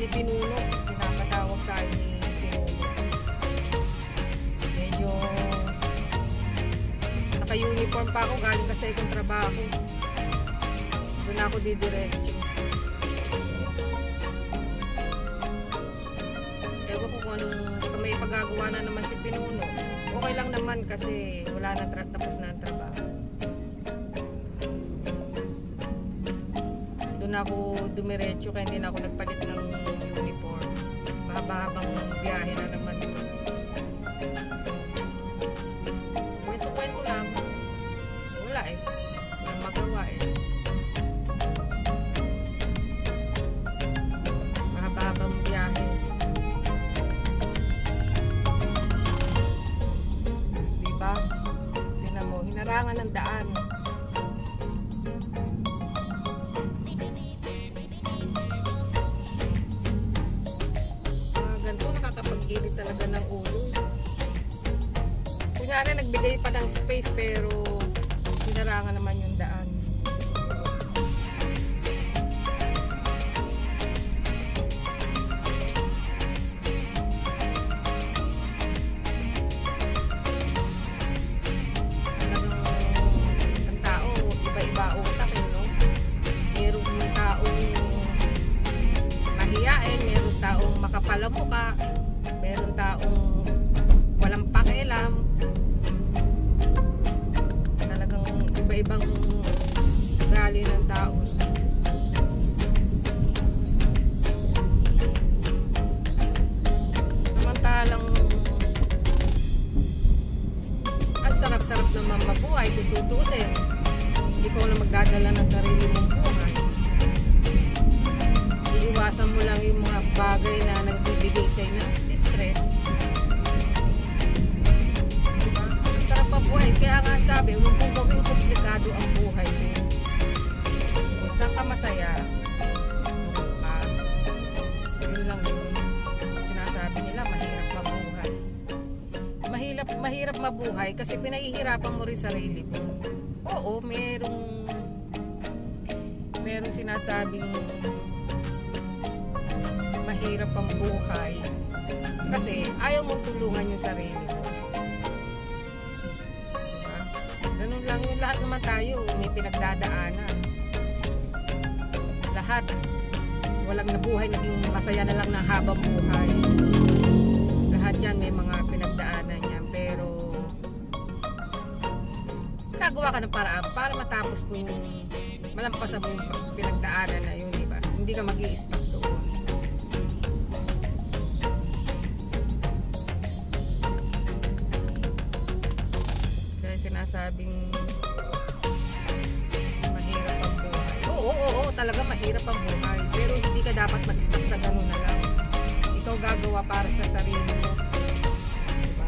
ni Pinuno. Pinapatawag tayo ni Pinuno. Medyo naka-uniform pa ako, galing kasi akong trabaho. Doon ako didiretso. Ewan ko kung anong may pagagawa na naman si Pinuno. Okay lang naman kasi wala na tapos na ang trabaho. Doon ako dumiretso kaya hindi na ako nagpalit ng uniform. Mahaba-habang biyahe na naman. Kwento-kwento lang. Wala eh. Walang magawa eh. Mahaba-habang biyahe. Diba? Tingnan mo, hinarangan ng daan. Nakakapag-init talaga ng ulo. Kunyari nagbigay pa ng space pero hinarangan naman yung daan. Ang tao, iba-iba utak eh, no? Merong taong mahiyain, merong taong makapalamuka, meron taong walang pakialam. Talagang iba-ibang ugali ng tao. Samantalang ang sarap-sarap naman mabuhay kung tutuusin. Hindi ko na magdadala ng sarili mong buhay. Iiwasan mo lang yung mga bagay na nagbibigay sa inyo ng stress. Diba? Ang sarap pa buhay. Kaya nga sabi, huwag mong gawing komplikado ang buhay mo. Kung saan ka masaya, yun lang yun. Sinasabi nila, mahirap mabuhay. Mahirap mabuhay kasi pinahihirapan mo rin sarili mo. Oo, merong sinasabing mahirap ang buhay kasi ayaw mong tulungan yung sarili mo. Diba? Ganun lang yung lahat naman tayo may pinagdadaanan. Lahat walang nabuhay naging masaya na lang na habang buhay. Lahat yan may mga pinagdaanan yan, pero gagawa ka ng paraan para matapos mo yung malampasan mo yung pinagdaanan na yun, diba? Hindi ka mag-i-stop doon. Sinasabing mahirap ang buhay. Oo, talaga mahirap ang buhay. Pero hindi ka dapat mag-stop sa ganun na lang. Ikaw gagawa para sa sarili mo. Diba?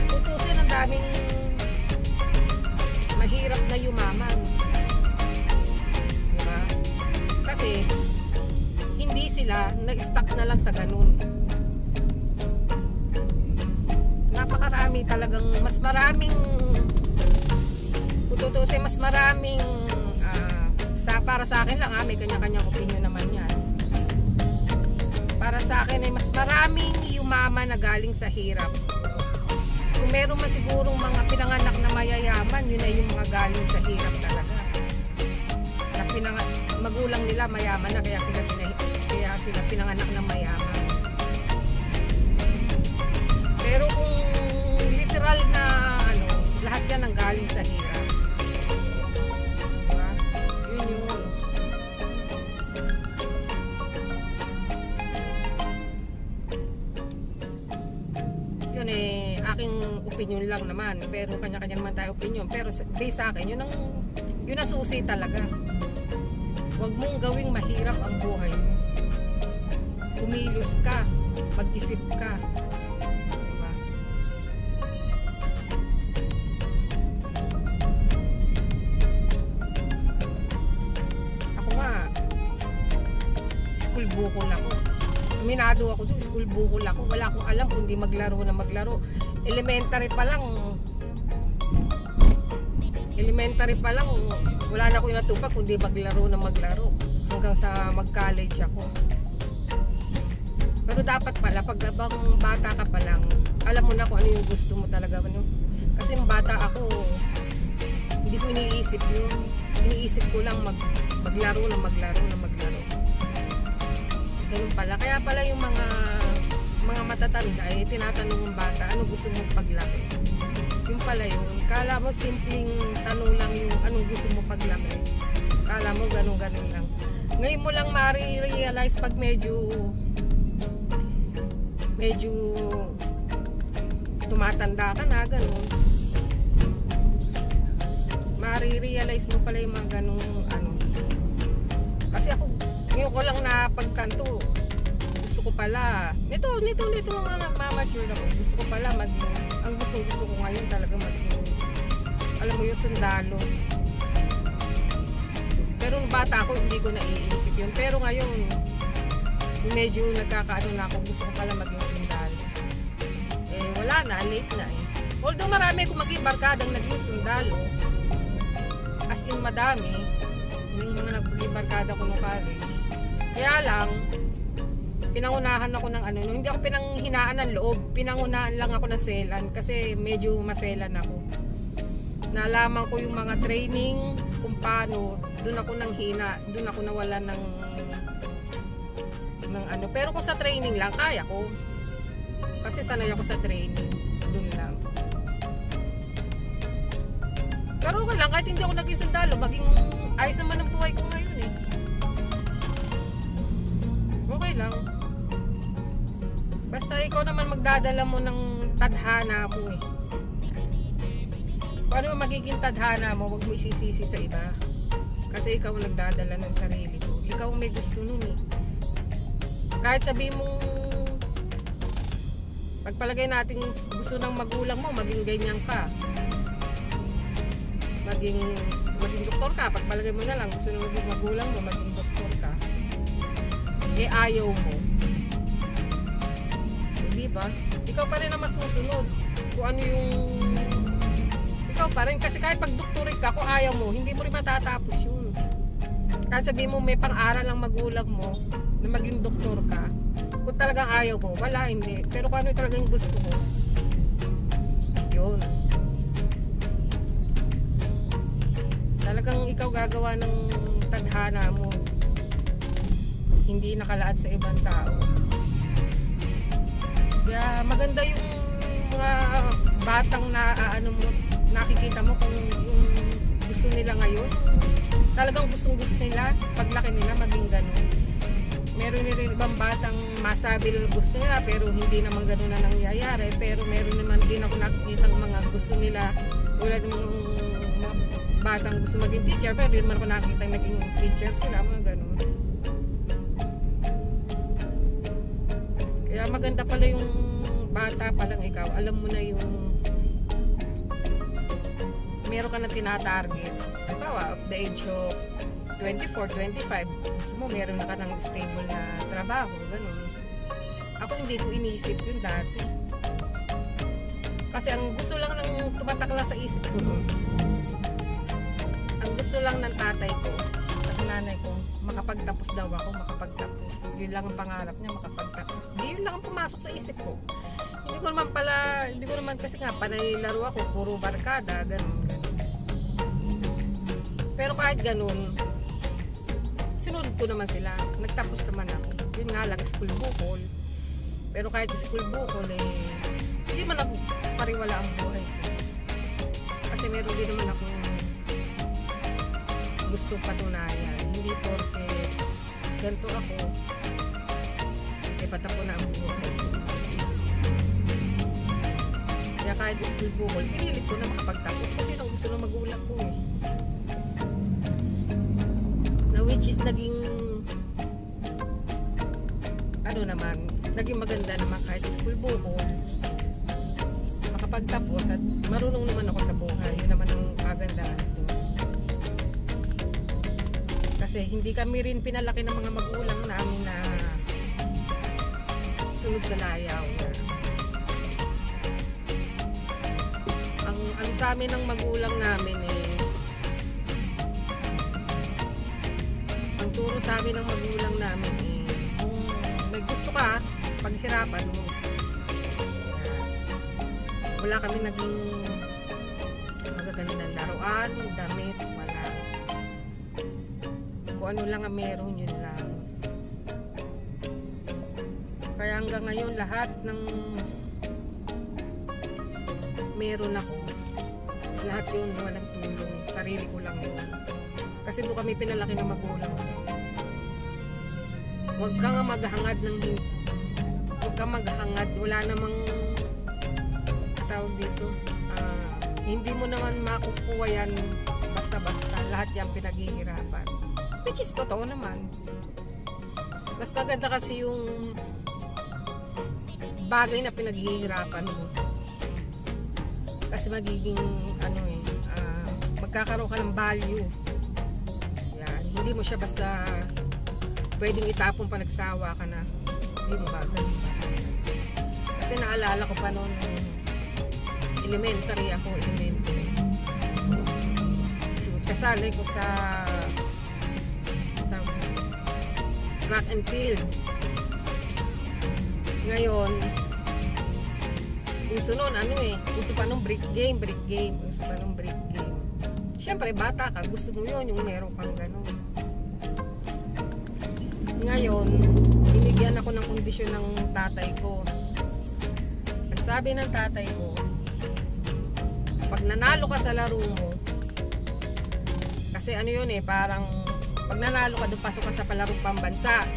Tutusin ang daming mahirap na yumaman. Diba? Kasi hindi sila nag-stuck na lang sa ganun. Napakarami talagang mas maraming tutusin, mas maraming para sa akin lang may kanya-kanyang opinion naman yan. Para sa akin ay mas maraming yumaman na galing sa hirap. Kung meron man sigurong mga pinanganak na mayayaman, yun ay yung mga galing sa hirap talaga. Na magulang nila mayaman na kaya sila pinanganak na mayaman. Pero kung literal na lahat yan ang galing sa hirap. Diba? Yun. Yun aking opinion lang naman. Pero kanya-kanya naman tayo opinion. Pero based sa akin, yun ang susi talaga. Huwag mong gawing mahirap ang buhay mo. Kumilos ka, mag-isip ka. Bukol ako. Minado ako doon, school bukol ako. Wala akong alam kundi maglaro na maglaro. Elementary pa lang wala na ako natupag kundi maglaro na maglaro hanggang sa mag-college ako. Pero dapat pala, pag abang bata ka pa lang, alam mo na kung ano yung gusto mo talaga. Ano? Kasi yung bata ako, hindi ko iniisip yun. Iniisip ko lang maglaro na maglaro. Ganun pala. Kaya pala yung mga matatanda, tinatanong ng bata, ano gusto mo paglaki? Yung pala yun. Kala mo simpleng tanong lang yung anong gusto mo paglaki. Kala mo ganun lang. Ngayon mo lang ma-realize pag medyo tumatanda ka na, ganun. Ma-realize mo pala yung mga ganung ano. Kasi ako, ngayon ko lang na pagkanto, gusto ko pala, nito mga nagmamature ako, gusto ko pala maging, ang gusto ko ngayon talaga maging, alam mo yung sundalo. Pero nung bata ako, hindi ko naiisip yun. Pero ngayon, medyo nagkakaano na ako, gusto ko pala maging sundalo. Wala na, late na eh. Although marami akong maging barkadang naging sundalo, as in madami, yung mga naging barkada ko nung college. Kaya lang, pinangunahan ako ng ano, hindi ako pinanghinaan ng loob, pinangunahan lang ako na selan kasi medyo maselan ako. Nalaman ko yung mga training kung paano, doon ako nang hina, doon ako nawala ng ano. Pero kung sa training lang, kaya ko. Kasi sanay ako sa training, doon lang. Pero okay lang, kahit hindi ako naging sundalo, maging ayos naman ang buhay ko ngayon eh. Okay lang. Basta ikaw naman magdadala mo ng tadhana mo eh. Paano magiging tadhana mo, huwag mo isisisi sa iba. Kasi ikaw ang nagdadala ng sarili mo. Ikaw may gusto nun eh. Kahit sabihin mo, pagpalagay natin gusto ng magulang mo, maging ganyan ka. Maging doktor ka, pagpalagay mo na lang, gusto ng maging magulang mo, maging doktor ka. Ayaw mo. Diba? Ikaw pa rin ang mas susunod. Kung ano yung ikaw pa rin, kasi kahit pag doktorin ka, kung ayaw mo, hindi mo rin matatapos yun. Kahit sabihin mo may pang-aral ang magulang mo na maging doktor ka, kung talagang ayaw mo, wala, hindi. Pero kung ano talagang gusto mo, yun. Talagang ikaw gagawa ng tadhana mo, hindi nakalaat sa ibang tao. Kaya maganda yung mga batang na mo, nakikita mo kung yung gusto nila ngayon, talagang gusto nila paglaki nila maging ganun. Meron rin ibang batang masabi na gusto nila pero hindi naman ganun na nangyayari. Pero meron naman din ako nakikita ng mga gusto nila, tulad ng mga batang gusto maging teacher pero hindi naman ako nakikita naging teacher sila, mga ganun. Kaya maganda pala yung bata palang ikaw, alam mo na yung meron ka na tinatarget. Halimbawa, of the age of 24, 25, gusto mo meron na ka ng stable na trabaho, ganun. Ako hindi ko iniisip yun dati. Kasi ang gusto lang ng tumatakla sa isip ko, ang gusto lang ng tatay ko at nanay ko, makapagtapos daw ako, makapagtapos. Yun lang ang pangarap niya, makapagtapos. Yun lang ang pumasok sa isip ko. Hindi ko naman kasi nga, panay laro ako, puro barkada, ganun. Pero kahit ganun, sinunod ko naman sila. Nagtapos naman ako. Yun nga lang, school bukol. Pero kahit school bukol, hindi man nagpariwala ang buhay ko. Kasi meron din naman akong gusto patunayan. Hindi porke ganito ako, patapo na ang buhay ko. Kaya kahit school bukol, pinilit ko na makapagtapos kasi nang gusto ng magulang ko eh. Which is naging ano naman, naging maganda naman kahit school bukol, makapagtapos at marunong naman ako sa buhay. Yun naman ang kagandahan ko. Kasi hindi kami rin pinalaki ng mga magulang namin na sunod sa layaw. Ang sa amin ng magulang namin turo sa amin ng magulang namin kung may gusto ka, paghirapan mo. Wala kami naging magagaling ng laruan, damit, wala. Kung ano lang ang meron, yun lang. Kaya hanggang ngayon lahat ng meron ako, lahat yun walang tulong, sarili ko lang yun. Kasi doon kami pinalaki ng magulang. Huwag kang maghangad ng huwag kang maghangad, wala namang tawag dito, hindi mo naman makukuha yan basta-basta, lahat yan pinaghihirapan, which is totoo naman. Mas maganda kasi yung bagay na pinaghihirapan mo, kasi magiging ano magkakaroon ka ng value yan. Hindi mo siya basta pwedeng itapon pa, nagsawa ka na, hindi mo bagay. Kasi naalala ko pa noon elementary ako, kasali ko sa track and field. Ngayon uso nun uso pa nung break game, uso pa nung break game. Siyempre bata ka, gusto mo yun, yung meron kang gano'n. Ngayon binigyan ako ng kondisyon ng tatay ko. Ang sabi ng tatay ko, pag nanalo ka sa laro mo, kasi ano yun parang pag nanalo ka doon, pasok ka sa palarong pambansa.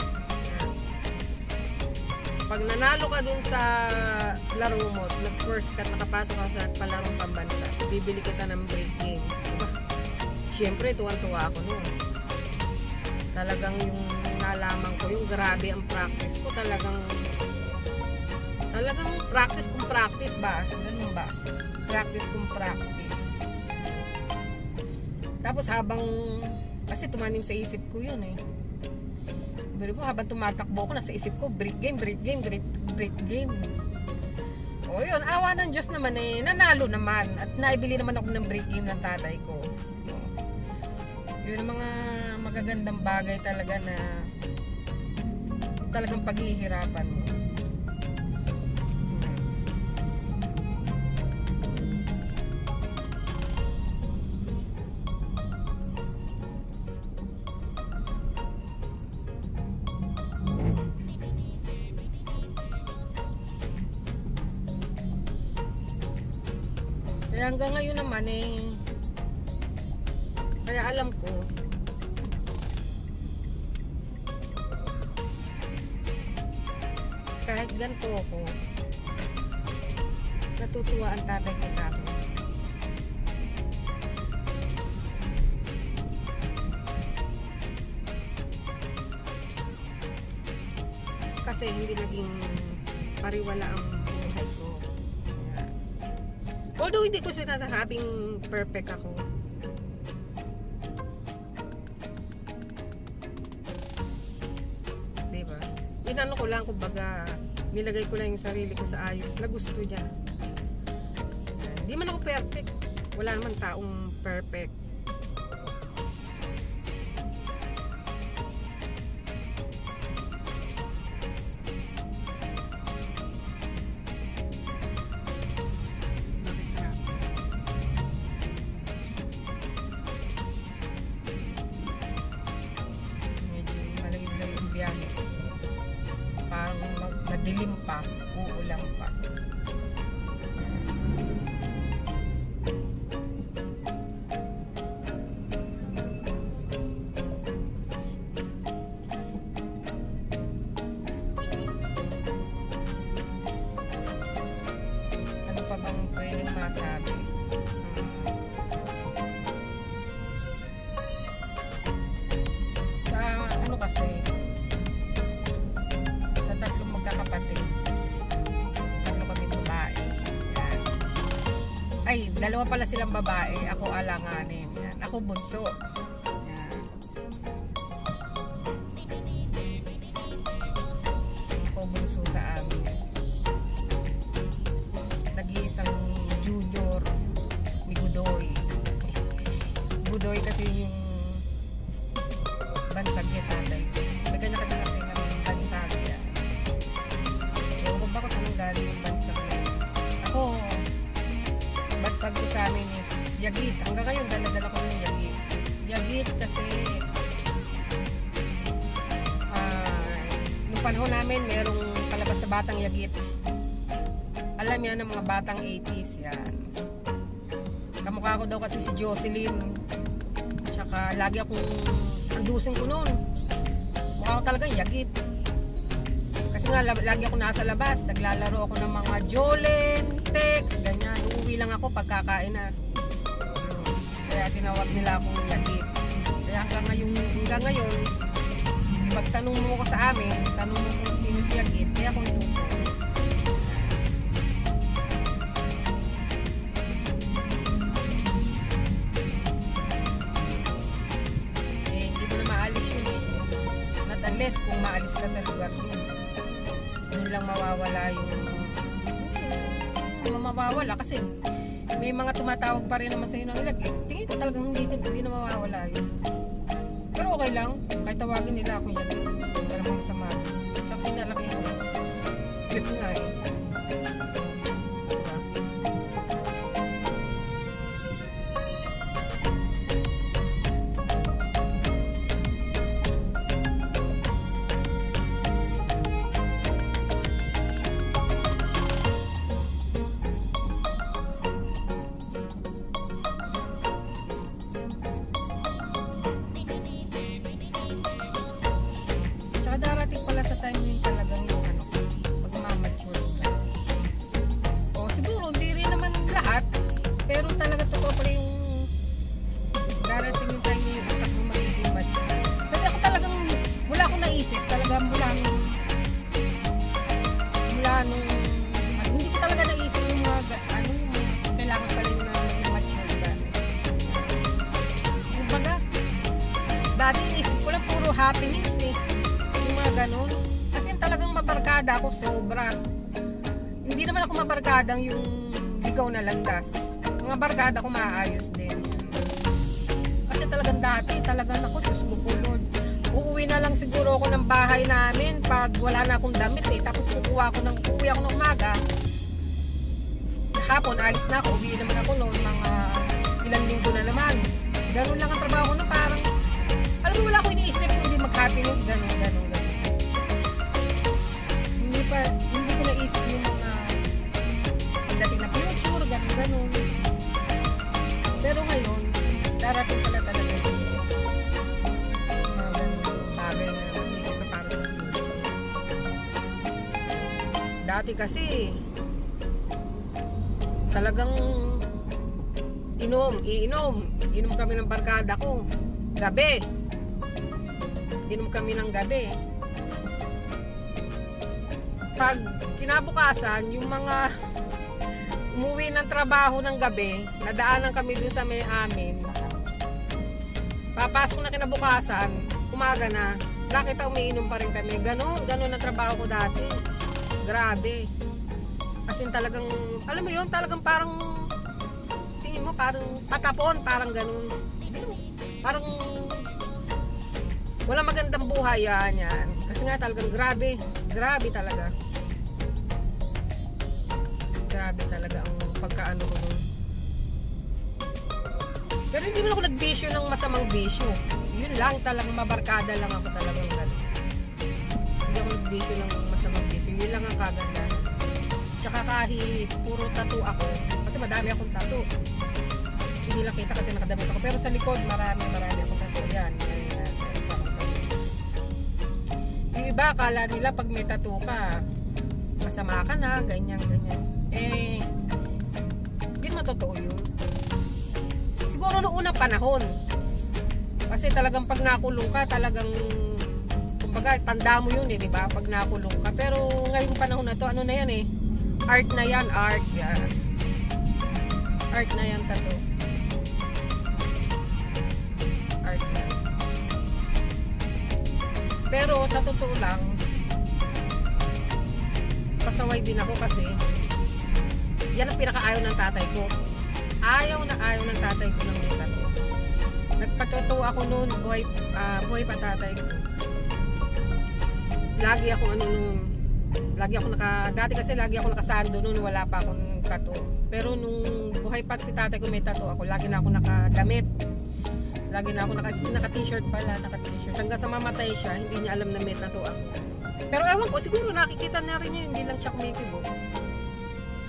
Pag nanalo ka doon sa laro mo, nag-first ka, nakapasok ka sa palarong pambansa, bibili kita ng break game. Diba? Siyempre tuwan-tuwa ako noon. Talagang yung nalaman ko, yung grabe ang practice ko, talagang practice kung practice ba, ganun ba? Practice kung practice. Tapos kasi tumanim sa isip ko yun pero po habang tumatakbo ako, nasa isip ko break game. O yun, awa ng Diyos naman nanalo naman at naibili naman ako ng break game ng tatay ko. Yun ang mga magagandang bagay talaga na talagang paghihirapan mo. Kaya hanggang ngayon naman kaya alam ko kahit ganito ako, natutuwa ang tatay ko sa akin. Kasi hindi naging pariwala ang buhay ko. Although hindi ko sinasabing perfect ako. Diba? Inano ko lang, kumbaga, nilagay ko lang yung sarili ko sa ayos na gusto niya. Hindi man ako perfect. Wala naman taong perfect. Parang madilim pa, uulan pa. Ano pa bang pwedeng masabi? Sa ano kasi, magkakapatid, tatlo kami babae. Yan. Ay, dalawa pala silang babae, ako alanganin. Yan. Ako bunso. Yan. Ako bunso sa amin. Nag-iisang junior ni Budoy. Budoy kasi yung bansag niya tatay. May kanya-kanya kasi ng bansag niya. yagit. Hanggang ngayon, dala-dala ko yung yagit. Yagit kasi nung panahon namin, merong palabas na batang yagit. Alam yan ng mga batang 80s yan. Kamukha ko daw kasi si Jocelyn. Tsaka lagi akong andusin ko noon. Mukha ko talagang yagit. Kasi nga lagi ako nasa labas. Naglalaro ako ng mga Jolen, Tex, ganyan. Uuwi lang ako pagkakain na. Kaya tinawag nila akong yagit. Kaya hanggang ngayon, pag tanong mo ko sa amin, tanong mo kung sino si yagit, kaya akong tuto. Hindi mo na maalis yun eh. Not unless kung maalis ka sa lugar mo. Yun lang mawawala yung mawawala kasi may mga tumatawag pa rin naman sa'yo ng ilagay. Tingin ko talagang hindi na mawawala yun. Pero okay lang, kahit tawagin nila ako yan. Wala mga masama. Tsaka pinalaki ako. Cute nga eh. Darating pala sa time yun talagang yung magmamature ka. O siguro hindi rin naman lahat, pero talaga totoo pala yung darating yung time yung utak mo magiging mature. Kasi ako talagang wala akong naisip talaga mula nung hindi ko talaga naisip yung mga kailangan pala yung mature ka. Kumbaga dati naisip ko lang puro happenings eh, ganun. Kasi talagang mabarkada ako sobra. Hindi naman ako mabarkadang yung ligaw na landas. Mga barkada ko maayos din. Kasi talagang dati, talagang ako, Diyos ko po Lord. Uuwi na lang siguro ako ng bahay namin pag wala na akong damit eh. Tapos uuwi ako ng umaga. Hapon, alis na ako. Uwi naman ako noon, mga ilang linggo na naman. Ganun lang ang trabaho na parang, alam mo, wala ako iniisip, hindi mag-happiness, ganun. Hindi ko naisip yung mga pagdating na future, ganun. Pero ngayon, darating pala talaga yung mga ganun bagay na mag-isip na para sa future. Dati kasi, talagang iinom kami ng barkada ko. Gabi. Inom kami ng gabi. Pag kinabukasan, yung mga umuwi ng trabaho ng gabi, nadaanan kami dun sa may amin. Papasok na kinabukasan, umaga na, nakita umiinom pa rin kami. Ganon ang trabaho ko dati. Grabe. As in talagang, alam mo yun, talagang parang, tingin mo, parang patapon, parang ganon. Parang, wala magandang buhay yan. Kasi nga talagang grabe talaga. Grabe talaga ang pagkaano ko nun. Pero hindi mo ako nagbisyo ng masamang bisyo. Yun lang, talagang mabarkada lang ako talagang gano'n. Hindi ako nagbisyo ng masamang bisyo. Yun lang ang kaganda. Tsaka kahit puro tattoo ako, kasi madami akong tattoo. Hindi lang kita kasi nakadamit ako. Pero sa likod, marami akong tattoo. Yan. Yung iba, akala nila pag may tattoo ka, masama ka na, ganyan. Eh, hindi matotoo yun. Siguro noong unang panahon. Kasi talagang pag nakulong ka, talagang, kumbaga, tanda mo yun eh, di ba? Pag nakulong ka. Pero ngayong panahon na to, ano na yan eh? Art na yan, art yan. Art na yan, tattoo. Art na. Pero sa totoo lang, pasaway din ako kasi yan ang pinakaayaw ng tatay ko. Ayaw ng tatay ko ng mga tattoo. Nagpatuto ako noon, buhay pa tatay ko. Lagi ako dati kasi lagi ako nakasando noon, wala pa akong tattoo. Pero nung buhay pa si tatay ko may tattoo ako, lagi na ako nakadamit. Lagi na ako naka-t-shirt pala, naka-t-shirt. Hanggang sa mamatay siya, hindi niya alam na may tattoo ako. Pero ewan ko, siguro nakikita na rin niya, hindi lang siya kumikibo.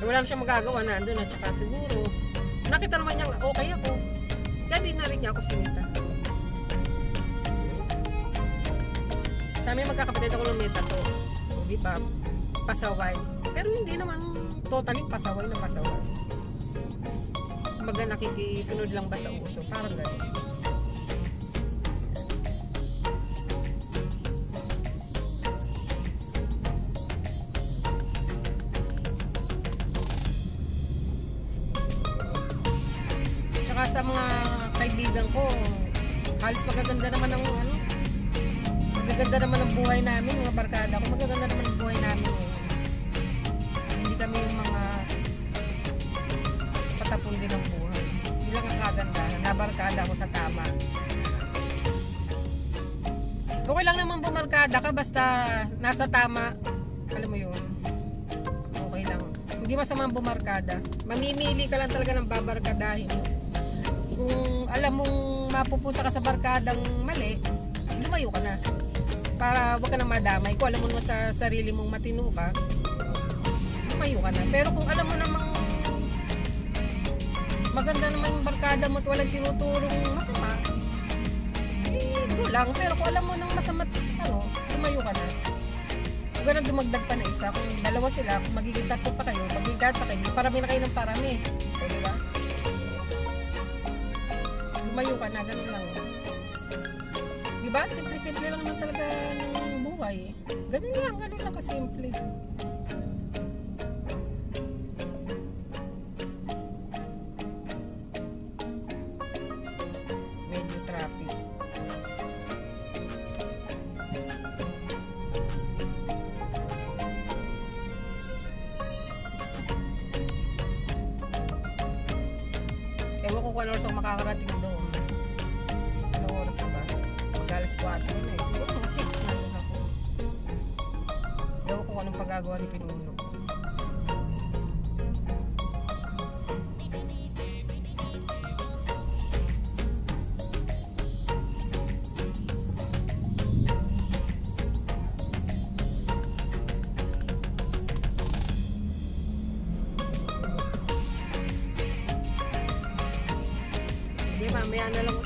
Wala na siya magagawa na andun at saka siguro nakita naman niya okay ako. Kaya di na rin niya ako sinita. Sa amin magkakapatid ako ng may tattoo. O, di ba? Pasaway. Pero hindi naman totally pasaway na pasaway. Kumbaga nakikisunod lang ba sa uso. Parang gano'n. Tsaka sa mga kaibigan ko, halos magaganda naman ang ano. Magaganda naman ang buhay namin, mga barkada ko. Magaganda naman ang buhay namin. Hindi kami yung mga patapon din ng buhay. Hindi lang ang kagandahan. Nabarkada ko sa tama. Okay lang naman bumarkada ka basta nasa tama. Alam mo yun. Okay lang. Hindi masamang bumarkada. Mamimili ka lang talaga ng babarkadahin. Kung alam mong mapupunta ka sa barkadang mali, lumayo ka na. Para wag ka na madamay. Kung alam mo naman sa sarili mong matino ka, lumayo ka na. Pero kung alam mo namang maganda naman yung barkada mo at walang tinuturong masama, eh, go lang. Pero kung alam mo nang masama, ano, lumayo ka na. Huwag ka na dumagdag pa na isa. Kung dalawa sila, kung magiging tatlo pa kayo, magiging pa kayo, parami na kayo ng parami. O, diba? Lumayo ka na, ganun lang. Diba? Simple-simple lang naman talaga ng buhay. Ganun lang kasimple. Medyo traffic. Ewan ko kung ano oras ako makakarating doon. Ano oras na ba? Mag-alas 4 na eh. Siguro mga 6 na doon ako. Ewan ko kung anong pagagawa ni Pinuno. Hindi, mamaya na lang.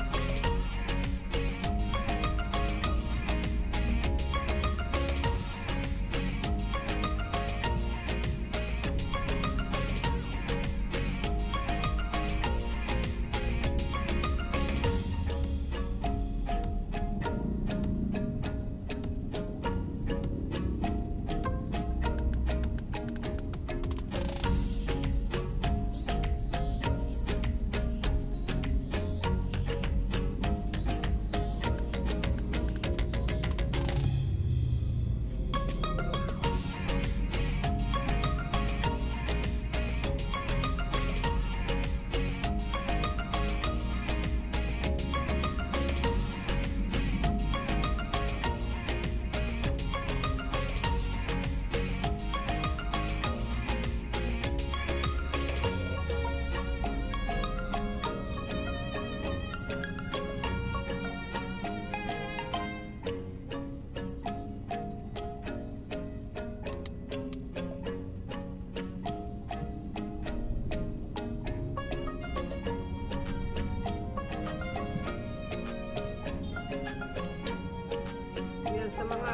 Sa mga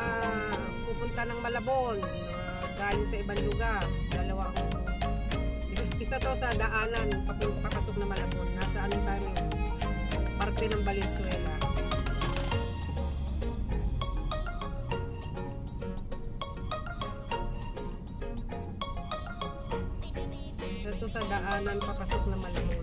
pupunta ng Malabon, galing sa ibang lugar, dalawa ako. Isa to sa daanan papasok na Malabon. Nasa ano tayo, parte ng Valenzuela. Isa to sa daanan papasok na Malabon.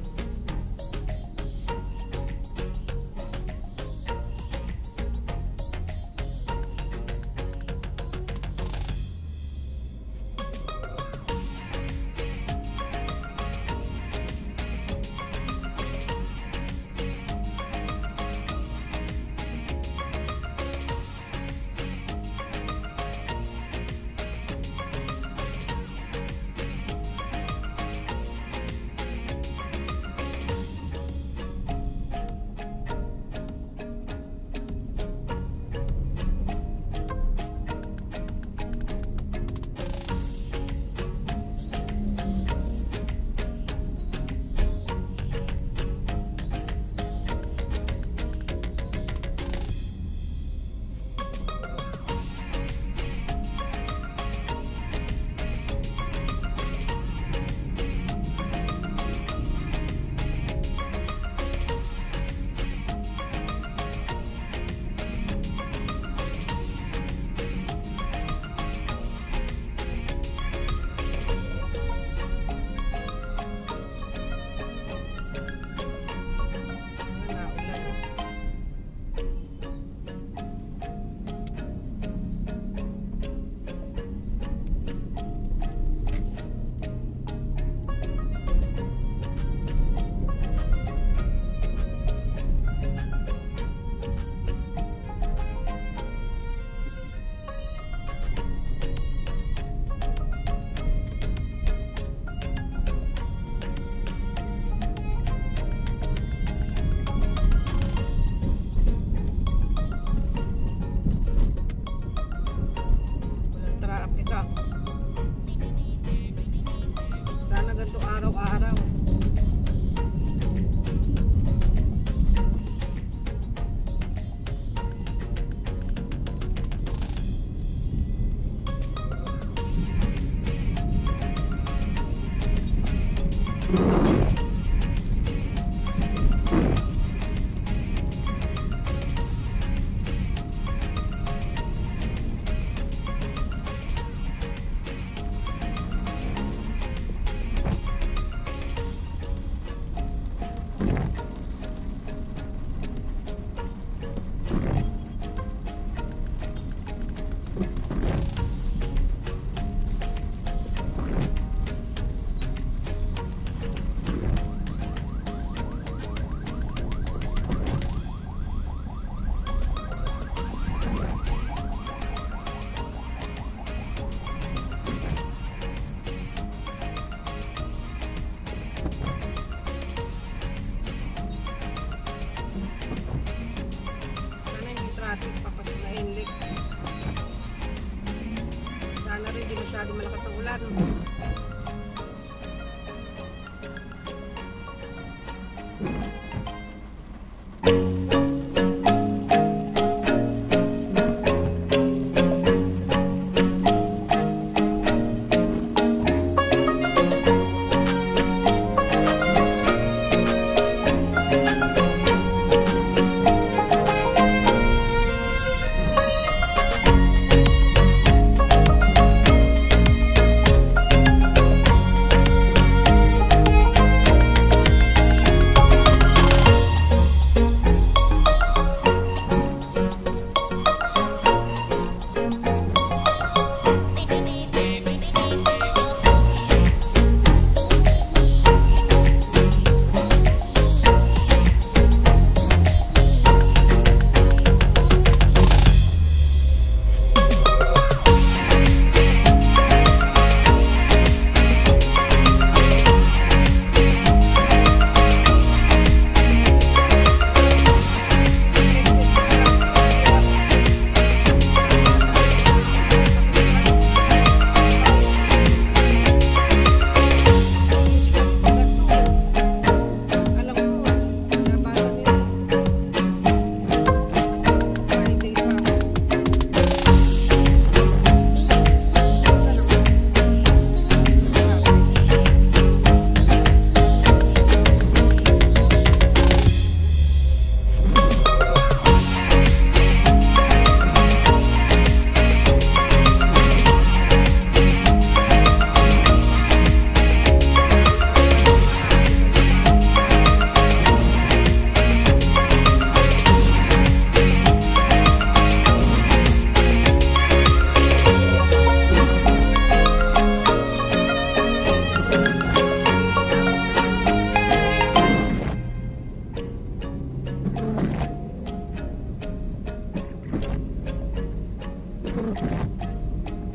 klaro.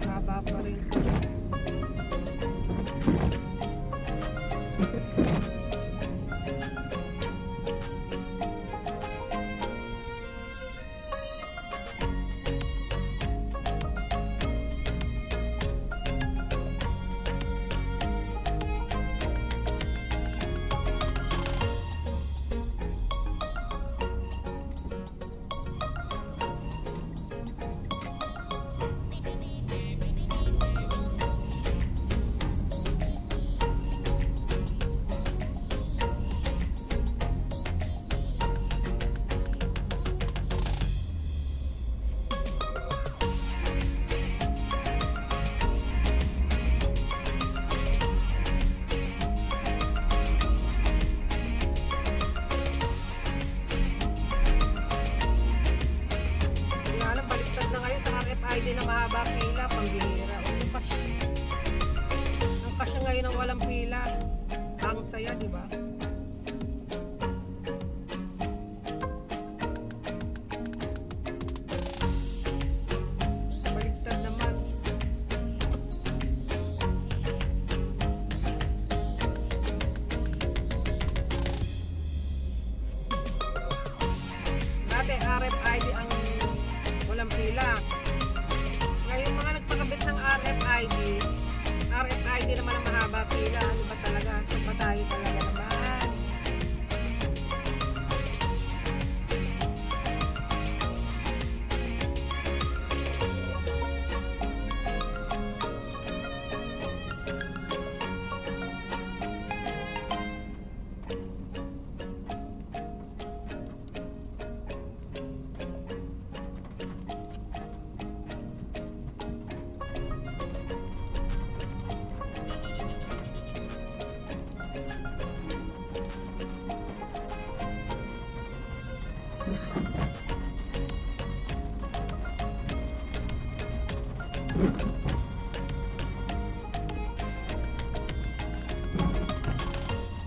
Haba pa rin. RFID na mahaba pila, pambihira. Ang kasya ngayon ang walang pila. Ang saya, di ba? Baliktad naman. Dati RFID ang walang pila. Ngayon mga nagpakabit ng RFID naman ang mahaba pila. Ano ba talaga? So ba tayo talaga naman?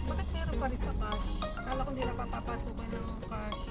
Bakit meron pa rin sa cash? Akala ko hindi na papapasukan ng cash.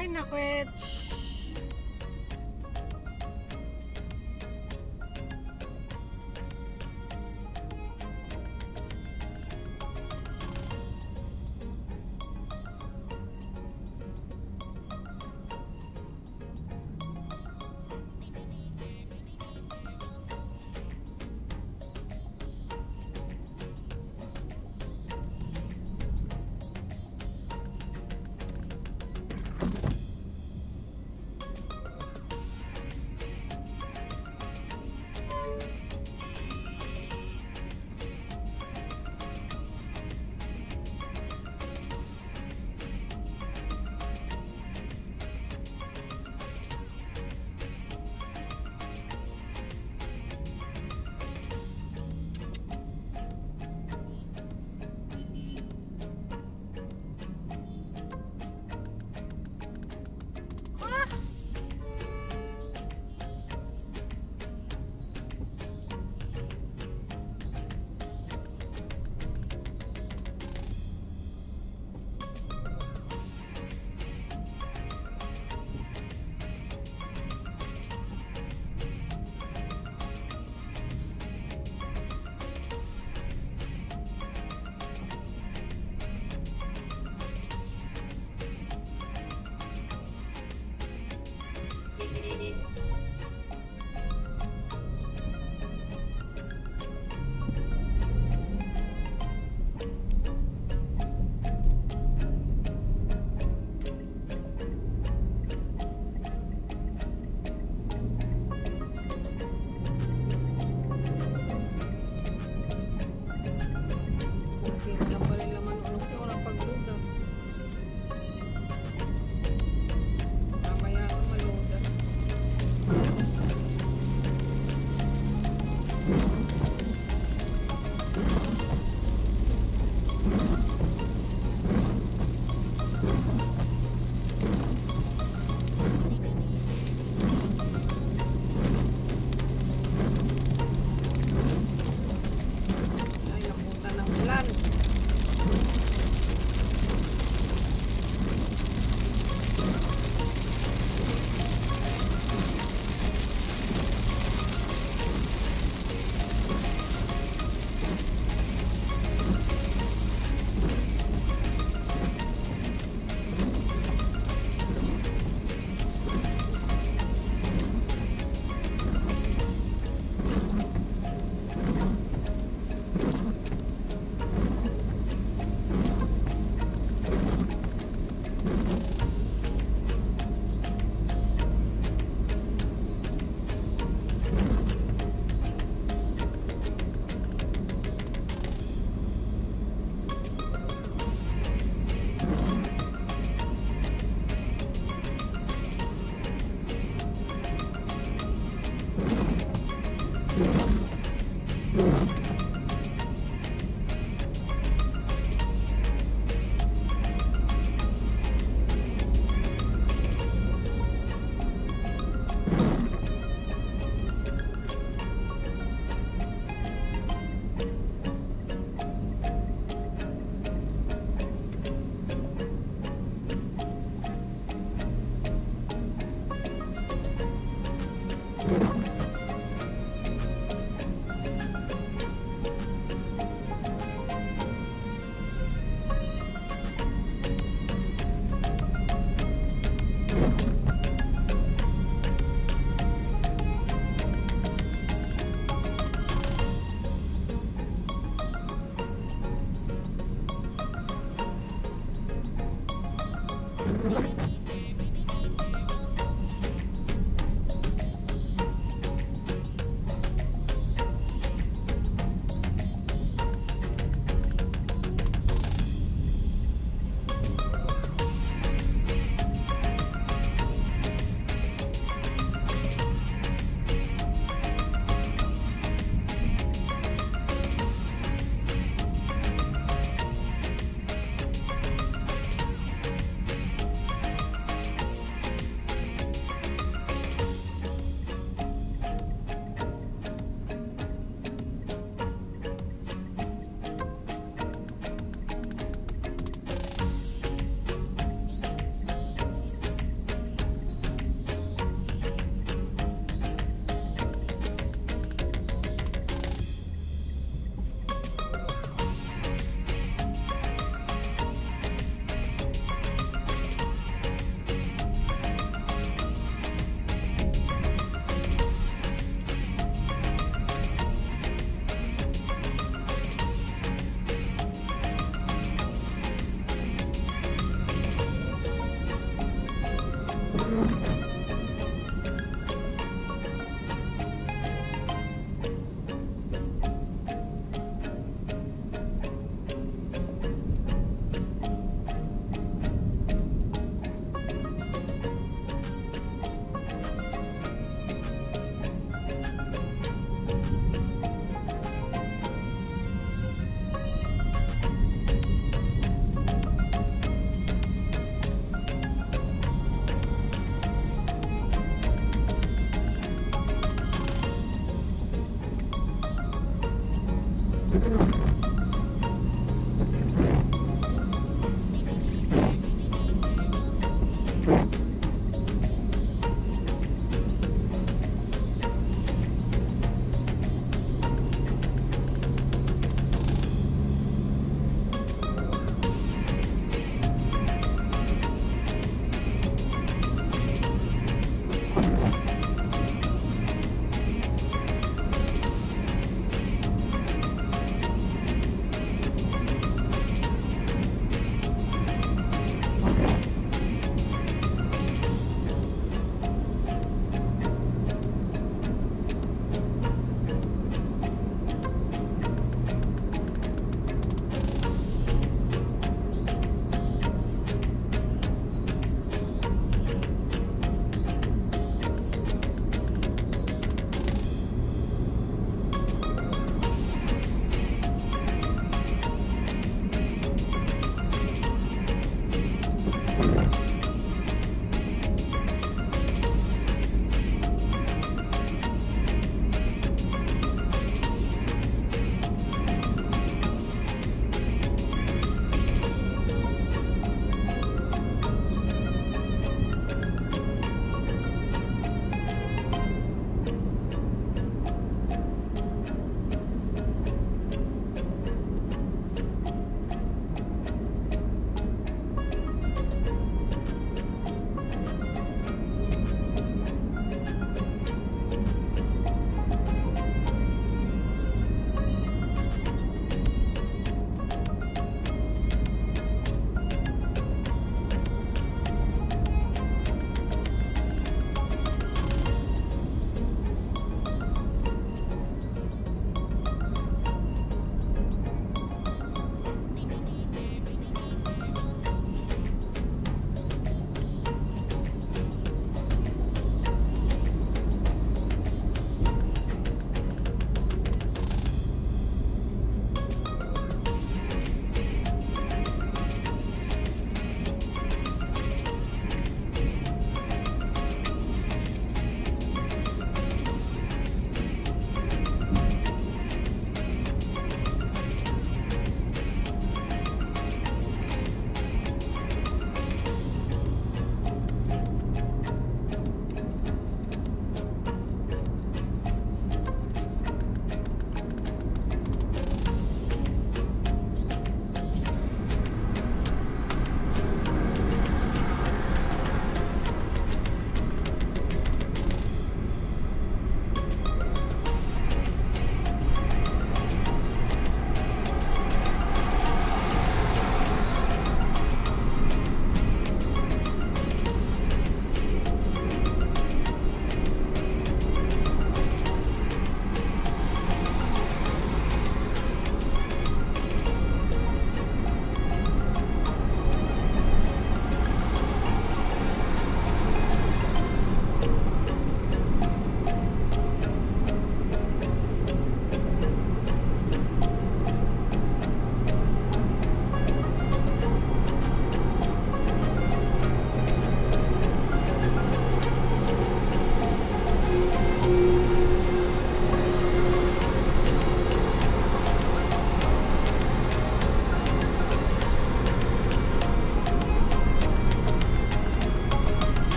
Ay, nakwet.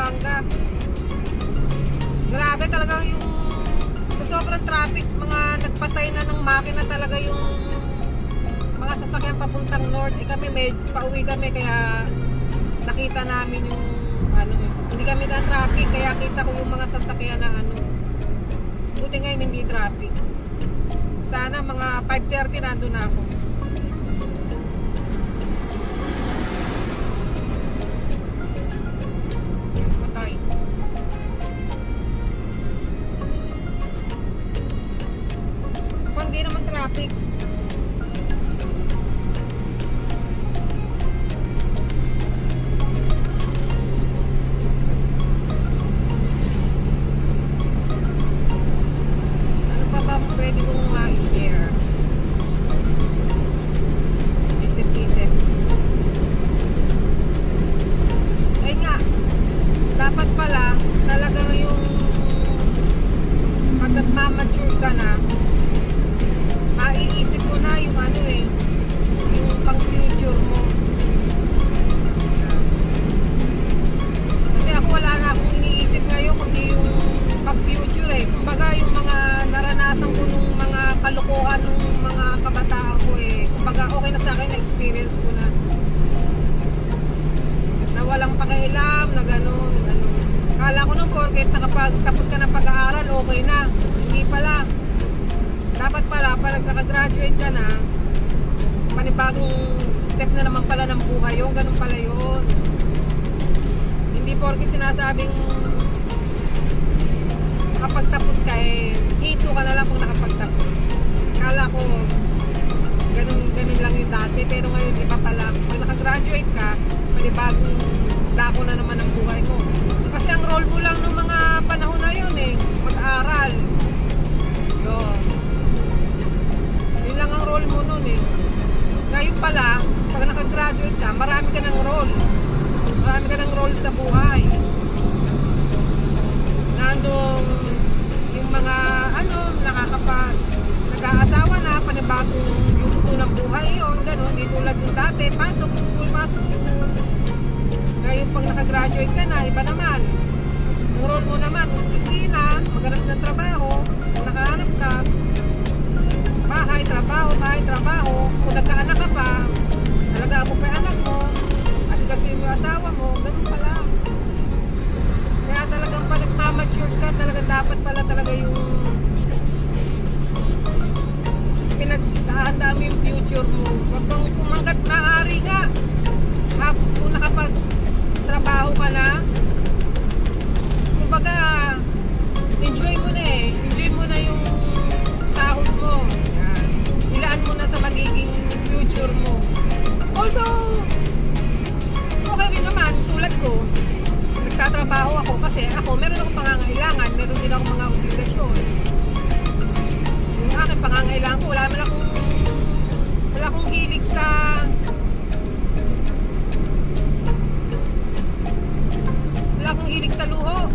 Pampanga. Grabe talaga yung sobrang traffic, mga nagpatay na ng makina talaga yung mga sasakyan papuntang north. Kami pauwi kami kaya nakita namin yung hindi kami na traffic kaya kita ko yung mga sasakyan na buti ngayon hindi traffic. Sana mga 5:30 nandun na ako. Patay. Hindi naman traffic. Pwede kong ma-share. Isip-isip. Eh nga, dapat pala talaga yung pag nagmamature ka na, maiisip mo na yung yung pang future mo. Kasi ako wala na akong iniisip ngayon kundi yung pang future Kumbaga yung mga naranasan ko nung mga kalokohan nung mga kabataan ko kumbaga okay na sa akin, na-experience ko na walang pakialam na gano'n. Kala ko nung porket nakapagtapos ka ng pag-aaral okay na, hindi pala. Dapat pala pag nagka-graduate ka na, panibagong step na naman pala ng buhay yung ganun pala yun. Hindi porket sinasabing nakapagtapos ka hito ka na lang kung nakapagtapos. Kala ko ganun lang yung dati, pero ngayon iba pala. Pag nakagraduate ka, panibagong dako na naman ang buhay mo. Kasi ang role mo lang ng mga panahon na yun mag-aral. Yun lang ang role mo nun Ngayon pala, pag nakagraduate ka, marami ka ng role. Marami ka ng role sa buhay. Nandong yung mga nag-aasawa na, panibagong yung unang buhay yun, gano'n, hindi tulad yung dati, pasok school. Ngayon pag nakagraduate ka na, iba naman. Ang role mo naman, opisina, maghanap ng trabaho, kung nakahanap ka, bahay, trabaho, kung nagkaanak ka pa, talaga mo pa yung anak mo, kasi yung asawa mo, gano'n pala. Kaya talagang pag nagmamature ka, talaga dapat pala talaga yung pinaghahandaan mo yung future mo. Huwag kang kumangat maaari nga. Kung nakapag-trabaho ka na, kumbaga, enjoy mo na Enjoy mo na yung sahod mo. Yan. Ilaan mo na sa magiging future mo. Although, okay rin naman, tulad ko, nagtatrabaho ako kasi meron akong pangangailangan, meron din akong mga obligasyon. Yung aking pangangailangan ko, wala akong hilig sa luho.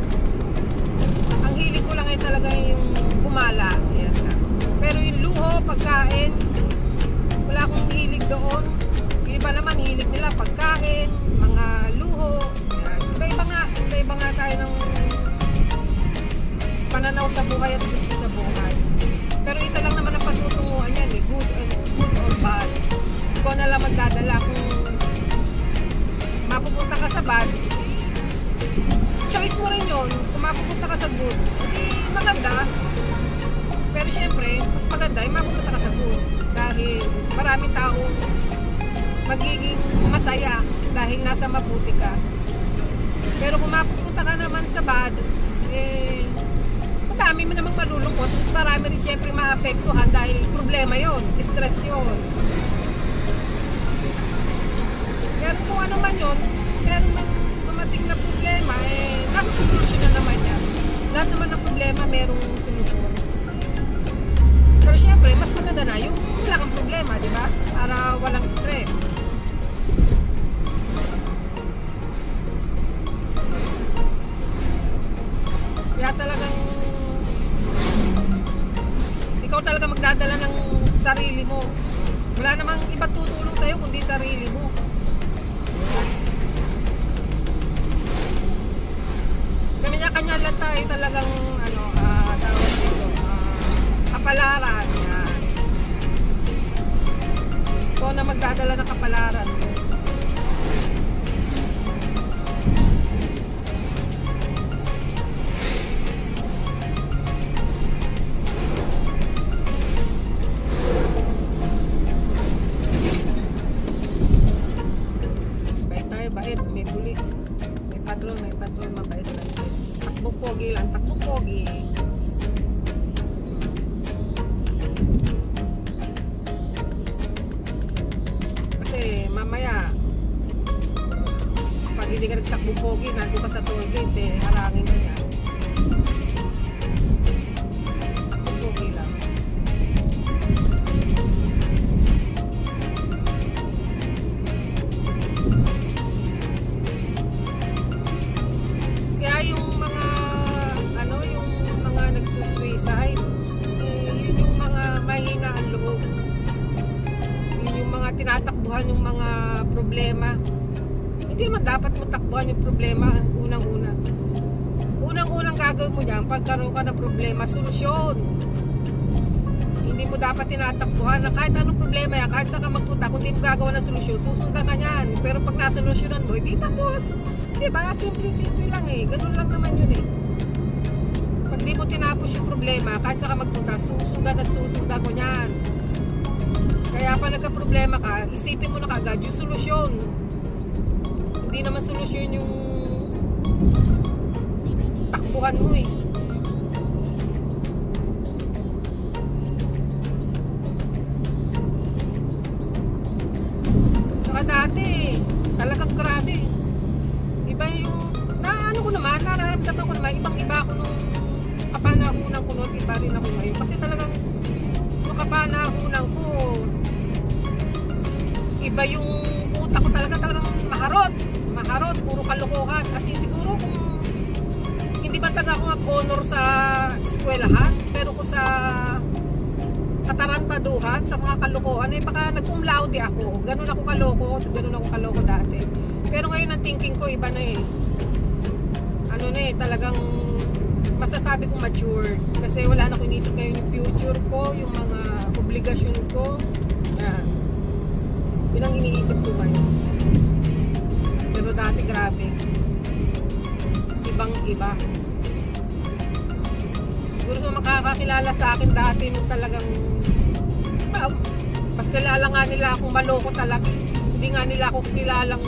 Ang hilig ko lang talaga yung gumala. Yan. Pero yung luho, pagkain, wala akong hilig doon. Yung iba naman hilig nila pagkain, mga luho. Iba nga tayo ng pananaw sa buhay at gusto sa buhay. Pero isa lang naman ang patutunguhan yan good or bad. Ikaw na lang magdadala kung mapupunta ka sa bad, choice mo rin yun. Kung mapupunta ka sa good, maganda. Pero syempre, mas maganda yung mapupunta ka sa good. Dahil maraming tao magiging masaya dahil nasa mabuti ka. Pero kung mapupunta ka naman sa bad, madami mo namang malulungkot. Marami rin syempre maapektuhan dahil problema yon, stress yon. Pero kung ano man yun, pero dumating na problema, nasa solusyon na naman yan. Lahat naman ng problema merong solusyon. Pero syempre, mas maganda na yung wala kang problema, di ba? Para walang stress. Kaya talagang ikaw talaga magdadala ng sarili mo. Wala namang iba tutulong sa'yo kundi sarili mo. kanya-kanya lang tayo talagang ano, tawag dito, kapalaran. Yan. So na magdadala ng kapalaran. Bait, may pulis, may patrol, mabait lang. Takbo pogi lang, takbo pogi. Kasi mamaya pag hindi ka nagtakbo pogi, nandun ka sa toll gate, harangin ka niya. Takbo pogi lang. Tinatakbuhan yung mga problema. Hindi naman dapat mo takbuhan yung problema unang-unang gagawin mo dyan pagkaroon ka ng problema, solusyon. Hindi mo dapat tinatakbuhan na kahit anong problema yan, kahit saan ka magpunta, kung hindi mo gagawa ng solusyon, susundan ka nyan. Pero pag nasolusyonan mo, hindi tapos. Diba? Simple lang ganun lang naman yun pag di mo tinapos yung problema, kahit saan ka magpunta, susundan ko nyan. Kaya pa nagka-problema ka, isipin mo na kaagad yung solusyon. Hindi naman solusyon yung takbuhan mo Saka dati, talagang grabe. Iba yung, nararamdaman ko naman, ibang-iba ako nung kapanahunan ko noon, iba rin ako ngayon. Kasi talagang, nung kapanahunan ko, iba yung utak ko talagang maharot, puro kalokohan. Kasi siguro kung hindi ba taga ako mag-honor sa eskwelahan, pero kung sa katarantaduhan, sa mga kalokohan, baka nag-cum laude ako. Ganun ako kaloko dati. Pero ngayon ang thinking ko iba na talagang masasabi kong mature. Kasi wala na akong inisip ngayon yung future ko, yung mga obligasyon ko. Yun ang iniisip ko ngayon. Pero dati grabe. Ibang-iba. Siguro kung makakakilala sa akin dati nung talagang mas kilala nga nila akong maloko talaga. Hindi nga nila ako kilalang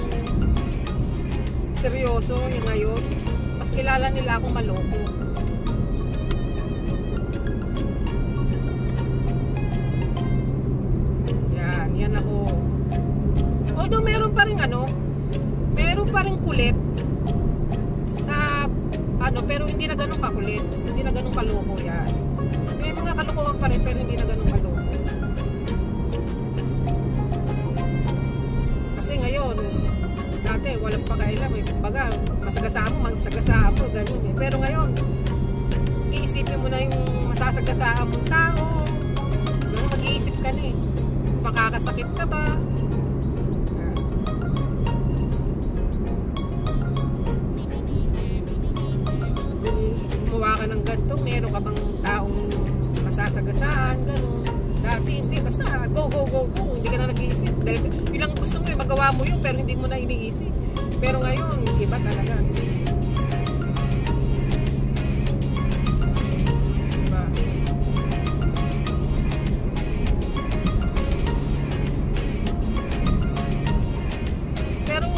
seryoso yung ngayon. Mas kilala nila akong maloko. Yan ako. Although meron pa rin kulit sa pero hindi na ganun kakulit, hindi na ganun kaloko yan. May mga kalokohan pa rin pero hindi na ganun kaloko. Kasi ngayon, dati walang pakailam kumbaga, masagasaan mo, ganun Pero ngayon, iisipin mo na yung masasagasaan mong tao. Ganun, mag-iisip ka na makakasakit ka ba? Gumawa ka ng ganito, meron ka bang taong masasagasaan, gano'n. Dati hindi, basta go, hindi ka na nag-iisip. Dahil yun lang gusto mo magawa mo yun, pero hindi mo na iniisip. Pero ngayon, iba talaga. Diba? Pero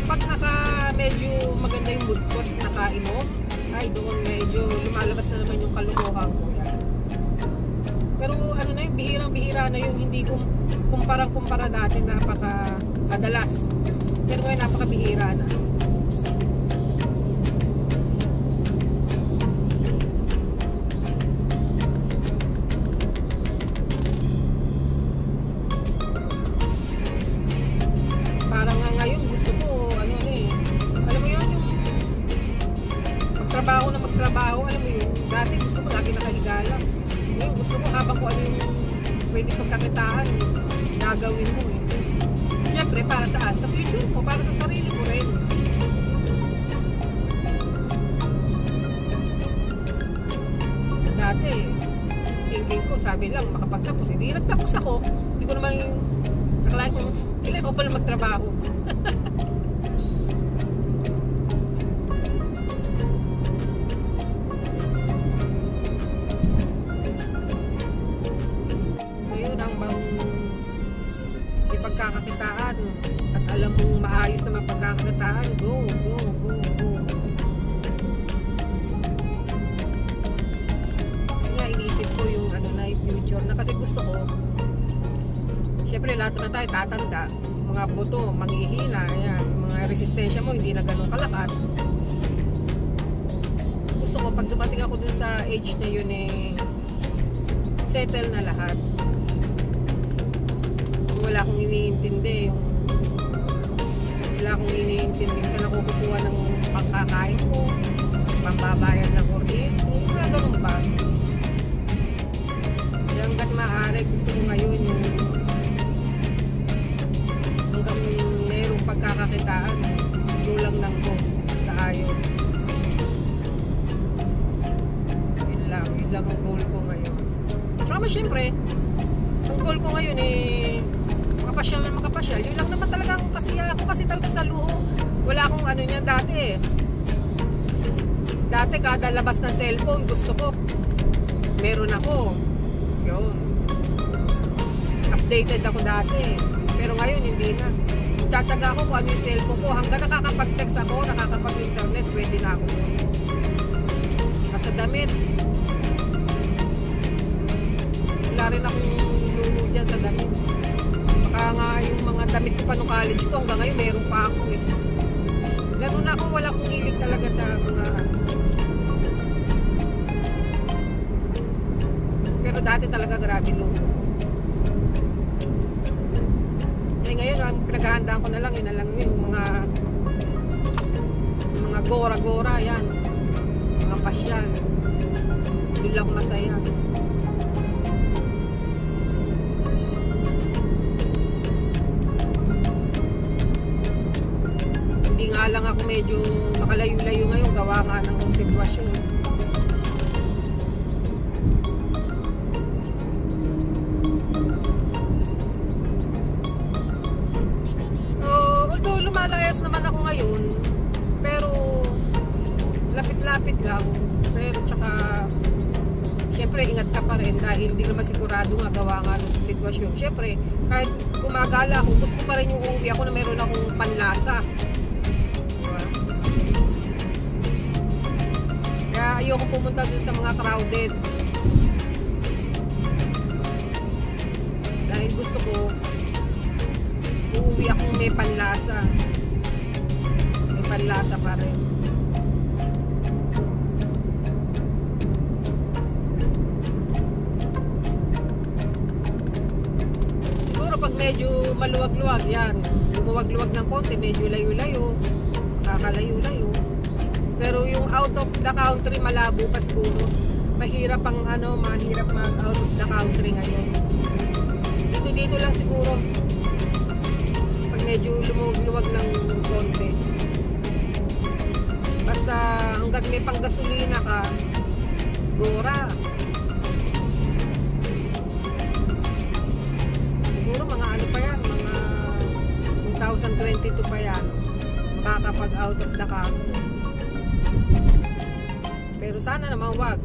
pag medyo maganda yung mood ko, nakainom, ay doon medyo lumalabas na naman yung kalukuhan ko yan. Pero bihirang-bihira na yung hindi kumpara dati, napaka-madalas. Pero ngayon napaka-bihira na. Parang nga ngayon gusto ko, alam mo yun, yung magtrabaho, alam mo yun, dati gusto ko lagi nakahiga lang. Ngayon gusto ko habang kung ano yung pwede pagkakitaan, gagawin mo Siyempre, para saan? Sa future ko, para sa sarili ko rin. dati. Thinking ko, sabi lang, makapagtapos. Hindi nagtapos ako. Hindi ko naman akalain ko, kailangan ko pala magtrabaho. Ngayon, ang bang ipagkakakitaan at alam mong maayos na mapagkakakitaan, go, go, go, go. Kaya iniisip ko yung ano na yung future na kasi gusto ko. Siyempre lahat na tayo tatanda, mga buto, manghihina, ayan, mga resistensya mo hindi na ganun kalakas. Gusto ko pag dumating ako dun sa age na yun settle na lahat. Wala akong iniintindi saan ako kukuha ng pangkakain ko, pambabayad ng kuryente, wala ganun ba? Kaya hanggat maaari gusto ko ngayon yung hanggang merong pagkakakitaan, tulang ng ko basta ayaw. Yun lang ang goal ko ngayon. Tsaka syempre ang goal ko ngayon makapasyal na makapasyal. Yun lang naman talagang kasi ako kasi talaga sa luho. Wala akong ano niyan dati Dati kada labas ng cellphone gusto ko. Meron ako. Yun. Updated ako dati. Pero ngayon hindi na. Tataga ako kung ano yung cellphone ko. Hanggang nakakapag-text ako, nakakapag-internet, pwede na ako. Sa damit. Wala rin akong lulu dyan sa damit. Baka nga yung mga damit ko pa nung college ko, hanggang ngayon meron pa ako Ganun na ako, wala akong hilig talaga sa mga pero dati talaga grabe lulu. Ngayon ang pinaghahandaan ko na lang yung mga gora-gora yan, mga pasyal, yun lang masaya. Hindi nga lang ako medyo makalayo-layo ngayon gawa nga ng sitwasyon. Lumalayas naman ako ngayon, pero lapit-lapit lang. Pero tsaka syempre ingat ka pa rin dahil hindi naman sigurado nga gawa nga ng sitwasyon. Syempre kahit gumagala ako, gusto ko pa rin yung uuwi ako na meron akong panlasa, diba? Kaya ayoko pumunta dun sa mga crowded dahil gusto ko uuwi akong may panlasa. May panlasa pa rin. Siguro pag medyo maluwag-luwag yan, lumuwag-luwag ng konti, medyo layo-layo, kakalayo-layo. Pero yung out of the country malabo pa siguro. Mahirap ang mahirap mag out of the country ngayon. Dito lang siguro. Medyo lumuwag-luwag ng konti. Basta hanggang may panggasolina ka, gora. Siguro mga ano pa yan, mga 2022 pa yan, makakapag out of the country. Pero sana naman wag.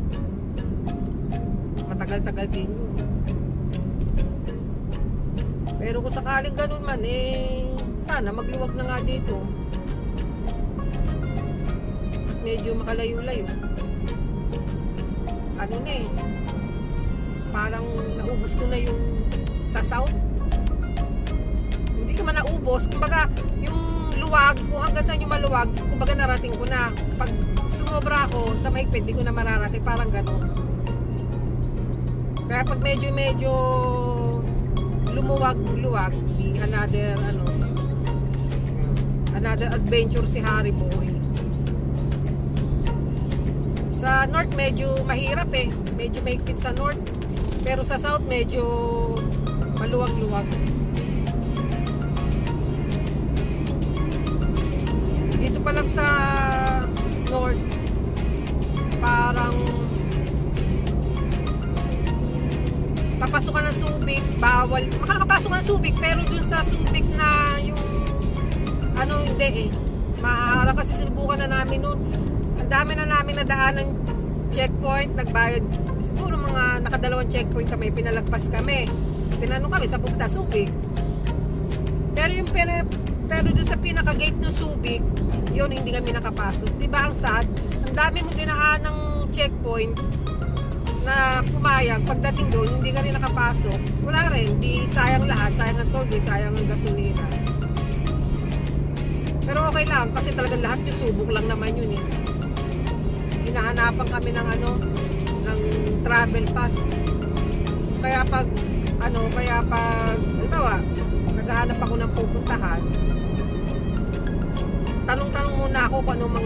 Matagal-tagal din yun. Pero kung sakaling ganun man, sana magluwag na nga dito. Medyo makalayo-layo. Ano na parang naubos ko na yung sa south. Hindi naman naubos. Kumbaga, yung luwag, kung hanggang saan yung maluwag, kumbaga narating ko na. Pag sumobra ako, sa maigpit, di ko na mararating. Parang ganun. Kaya pag medyo lumuwag-luwag, another adventure si Harry Boy. Sa north medyo mahirap medyo mahigpit sa north, pero sa south medyo maluwag-luwag. Dito pa lang sa north parang papasok ka ng Subic, bawal. Makakapasok ka ng Subic, pero dun sa Subic na yung ano, hindi eh. Maaara kasi sinubukan na namin nun. Ang dami na namin nadaan ng checkpoint, nagbayad. Siguro mga nakadalawang checkpoint kami, pinalagpas kami. Tinanong kami sa pupunta, Subic. Pero dun sa pinaka-gate ng Subic, yun, hindi kami nakapasok. Diba ang sad? Ang dami mong dinaan ng checkpoint na pumayag. Pagdating doon, hindi ka rin nakapasok. Wala rin. Di sayang lahat. Sayang ang toll, di sayang ang gasolina. Pero okay lang. Kasi talaga lahat yung subok lang naman yun eh. Hinahanapan kami ng ano, ng travel pass. Kaya pag halimbawa, naghahanap ako ng pupuntahan, tanong-tanong muna ako kung anong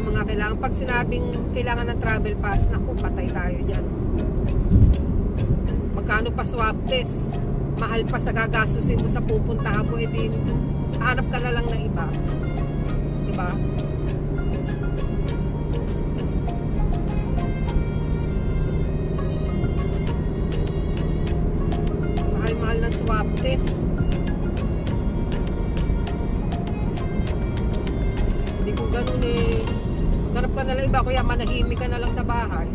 mga kailangan. Pag sinabing kailangan ng travel pass, naku, patay tayo dyan. Magkano pa swab test? Mahal pa sa gagasusin mo sa pupuntahan mo, edi hanap ka na lang ng iba. Diba? Mahal-mahal na swab test. Kung ganun eh, maghanap ka na lang iba, kuya manahimik ka na lang sa bahay.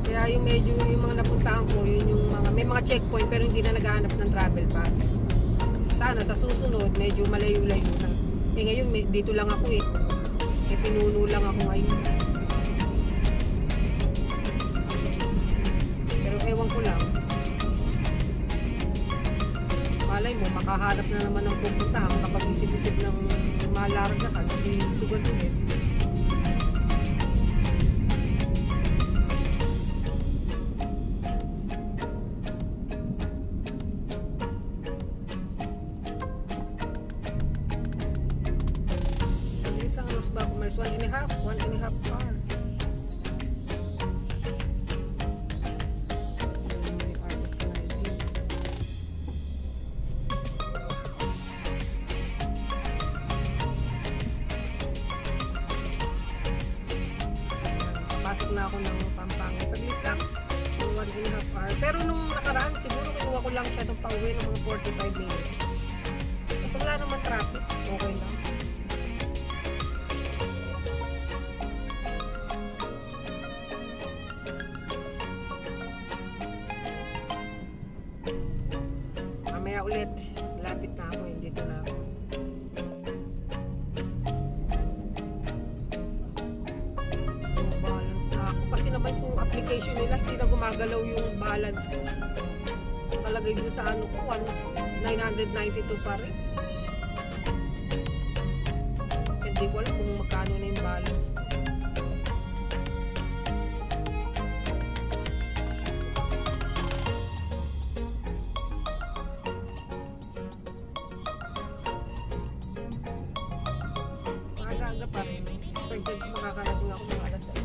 Kaya yung medyo yung mga napuntahan ko, yun yung mga, may mga checkpoint pero hindi na naghahanap ng travel pass. Sana sa susunod, medyo malayo-layo na. Eh ngayon, dito lang ako eh. Eh pinuno lang ako ngayon. Pero ewan ko lang. Malay mo, makahanap na naman ng pupuntahan kapag isip-isip ng malarga ka, hindi sugat ulit. Dito ang Los Bacomares, 1.5 hour. Pasok na ako ng Pampanga. Saglit lang. 1.5 hour. Pero nung nakaraan, siguro kinuha ko lang siya nung pauwi ng mga 45 minutes. Kasi wala naman traffic. Okay lang. Mamaya ulit. Lapit na ako. Dito na ako. Kasi naman yung application nila hindi na gumagalaw yung balance ko. Nakalagay dito sa ano ko 992 pa rin. Hindi ko alam kung magkano na yung balance ko. Maaga pa rin. Expected makakarating ako ng alas 6.